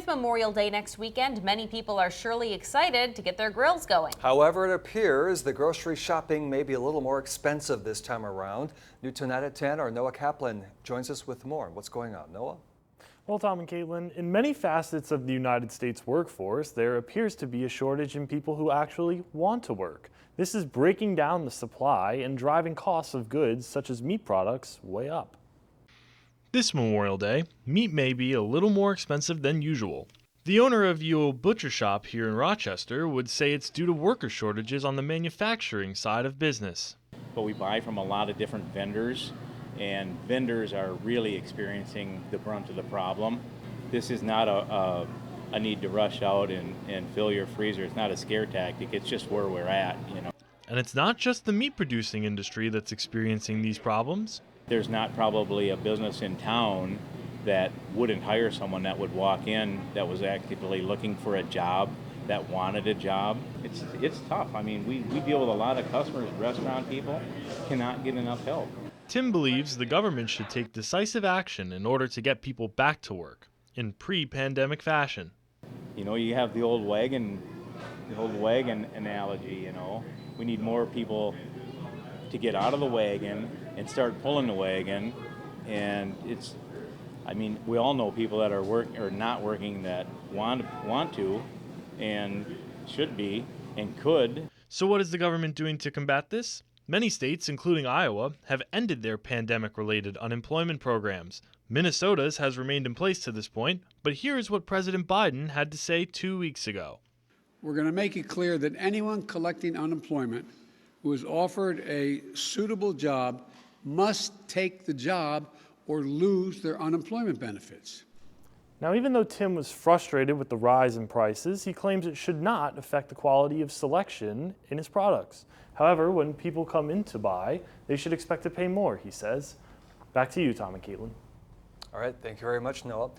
With Memorial Day next weekend, many people are surely excited to get their grills going. However, it appears the grocery shopping may be a little more expensive this time around. New Tonight at 10, our Noah Kaplan joins us with more. What's going on, Noah? Well, Tom and Caitlin, in many facets of the United States workforce, there appears to be a shortage in people who actually want to work. This is breaking down the supply and driving costs of goods such as meat products way up. This Memorial Day, meat may be a little more expensive than usual. The owner of Yule Butcher Shop here in Rochester would say it's due to worker shortages on the manufacturing side of business. But we buy from a lot of different vendors, and vendors are really experiencing the brunt of the problem. This is not a need to rush out and fill your freezer. It's not a scare tactic. It's just where we're at, And it's not just the meat producing industry that's experiencing these problems. There's not probably a business in town that wouldn't hire someone that would walk in that was actively looking for a job, that wanted a job. It's tough. I mean, we deal with a lot of customers, restaurant people cannot get enough help. Tim believes the government should take decisive action in order to get people back to work in pre-pandemic fashion. You have the old wagon analogy, We need more people to get out of the wagon and start pulling the wagon. And we all know people that are working or not working that want to and should be and could. So what is the government doing to combat this? Many states, including Iowa, have ended their pandemic-related unemployment programs. Minnesota's has remained in place to this point, but here's what President Biden had to say 2 weeks ago. We're going to make it clear that anyone collecting unemployment who is offered a suitable job must take the job or lose their unemployment benefits. Now, even though Tim was frustrated with the rise in prices, he claims it should not affect the quality of selection in his products. However, when people come in to buy, they should expect to pay more, he says. Back to you, Tom and Caitlin. All right, thank you very much, Noah.